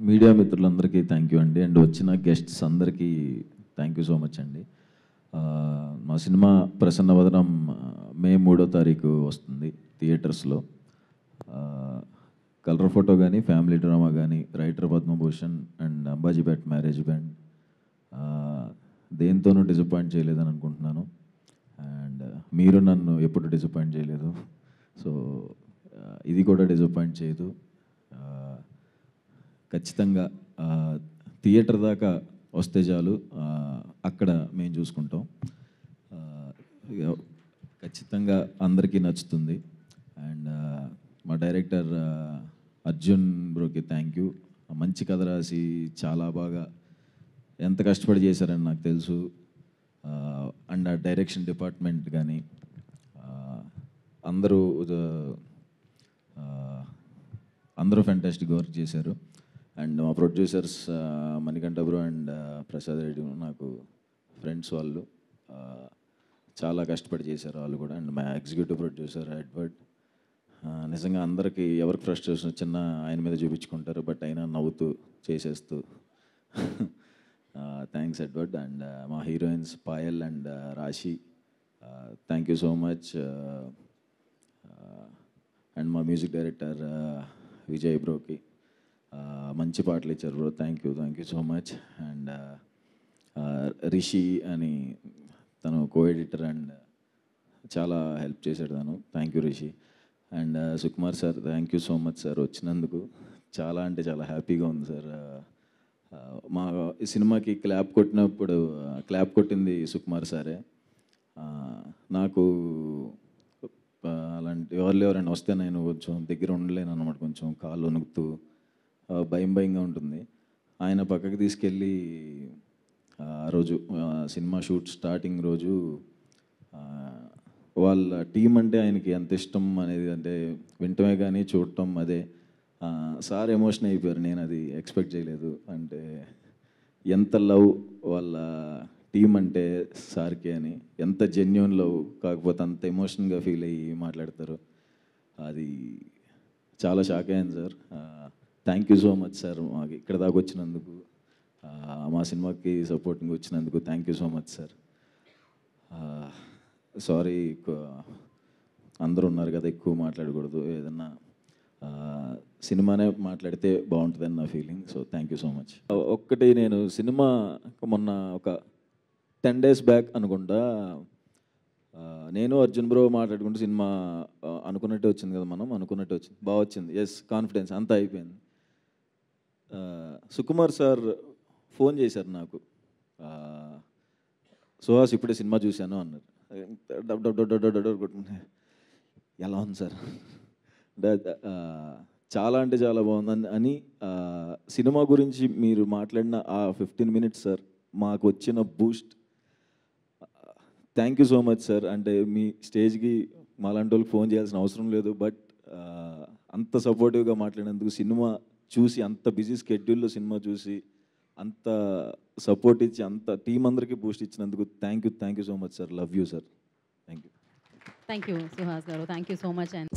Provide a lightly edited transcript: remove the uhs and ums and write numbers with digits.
Media మిత్రులందరికీ thank you అండి. And వచ్చిన గెస్ట్స్ అందరికీ థ్యాంక్ యూ సో మచ్ అండి. మా సినిమా ప్రసన్నవదనం మే 3వ తారీఖు వస్తుంది థియేటర్స్లో. కలర్ ఫోటో కానీ, ఫ్యామిలీ డ్రామా కానీ, Writer Padmabhushan and Ambajipet Marriage Band దేంతోనూ డిసప్పాయింట్ చేయలేదని అనుకుంటున్నాను. అండ్ మీరు నన్ను ఎప్పుడు డిసప్పాయింట్ చేయలేదు, సో ఇది కూడా డిసప్పాయింట్ చేయదు. ఖచ్చితంగా థియేటర్ దాకా వస్తే చాలు, అక్కడ మేము చూసుకుంటాం. ఖచ్చితంగా అందరికీ నచ్చుతుంది. అండ్ మా డైరెక్టర్ అర్జున్ బ్రోకి థ్యాంక్ యూ. మంచి కథ రాసి చాలా బాగా ఎంత కష్టపడి చేశారని నాకు తెలుసు. అండ్ ఆ డైరెక్షన్ డిపార్ట్మెంట్ కానీ అందరూ ఫ్యాంటాస్టిక్ వర్క్ చేశారు. అండ్ మా producers Manikanta bro and Prasad Reddy నాకు ఫ్రెండ్స్, వాళ్ళు చాలా కష్టపడి చేశారు వాళ్ళు కూడా. అండ్ మా ఎగ్జిక్యూటివ్ ప్రొడ్యూసర్ ఎడ్వర్డ్, నిజంగా అందరికీ ఎవరికి ఫ్రస్ట్రేషన్ వచ్చినా ఆయన మీద చూపించుకుంటారు, బట్ అయినా నవ్వుతూ చేసేస్తూ థ్యాంక్స్ ఎడ్వర్డ్. అండ్ మా హీరోయిన్స్ పాయల్ అండ్ రాశి, thank you so much. And మా మ్యూజిక్ డైరెక్టర్ విజయ్ బ్రోకి మంచి పాటలు ఇచ్చారు bro, thank you so much. And Rishi అని తను కో ఎడిటర్ అండ్ చాలా హెల్ప్ చేశాడు తను, thank you Rishi. And Sukumar sir, thank you so much sir వచ్చినందుకు. చాలా అంటే చాలా హ్యాపీగా ఉంది సార్. మా ఈ సినిమాకి క్లాప్ కొట్టింది సుకుమార్ సారే. నాకు అలాంటి ఎవరైనా వస్తే నేను కొంచెం దగ్గర ఉండలేను అన్నమాట, కొంచెం కాళ్ళు వణుకుతూ భయంగా ఉంటుంది. ఆయన పక్కకి తీసుకెళ్ళి ఆ రోజు సినిమా షూట్ స్టార్టింగ్ రోజు వాళ్ళ టీం అంటే ఆయనకి ఎంత ఇష్టం అనేది అంటే వింటమే కానీ చూడటం అదే. సార్ ఎమోషన్ అయిపోయారు, నేను అది ఎక్స్పెక్ట్ చేయలేదు. అంటే ఎంత లవ్ వాళ్ళ టీం అంటే సార్కి అని, ఎంత జెన్యూన్ లవ్, కాకపోతే అంత ఎమోషన్గా ఫీల్ అయ్యి మాట్లాడతారు. అది చాలా షాక్ అయ్యాను sir. Thank you so much sir, మాకు ఇక్కడ దాకా వచ్చినందుకు, మా సినిమాకి సపోర్టింగ్ వచ్చినందుకు thank you so much sir. Sorry, అందరూ ఉన్నారు కదా, ఎక్కువ మాట్లాడకూడదు, ఏదన్నా సినిమానే మాట్లాడితే బాగుంటుందని నా feeling. So thank you so much. ఒక్కటి, నేను సినిమా మొన్న ఒక 10 days బ్యాక్ అనుకుంటా, నేను అర్జున్ బ్రో మాట్లాడుకుంటూ సినిమా అనుకున్నట్టే వచ్చింది కదా, మనం అనుకున్నట్టే వచ్చింది, బాగా వచ్చింది. ఎస్, కాన్ఫిడెన్స్ అంతా అయిపోయింది. సుకుమార్ సార్ ఫోన్ చేశారు నాకు, సుహాస్ ఇప్పుడే సినిమా చూశాను అన్నారు. ఎలా ఉంది సార్ చాలా అంటే చాలా బాగుంది అని. సినిమా గురించి మీరు మాట్లాడిన ఆ 15 minutes సార్ మాకు వచ్చిన Boost, thank you so much sir. అంటే మీ స్టేజ్కి మాలాంటి వాళ్ళకి ఫోన్ చేయాల్సిన అవసరం లేదు, బట్ అంత సపోర్టివ్గా మాట్లాడినందుకు, సినిమా చూసి అంత బిజీ స్కెడ్యూల్లో సినిమా చూసి అంత సపోర్ట్ ఇచ్చి అంత టీం అందరికీ బూస్ట్ ఇచ్చినందుకు thank you so much sir. Love you sir. Thank you Suhas గారు, thank you so much. And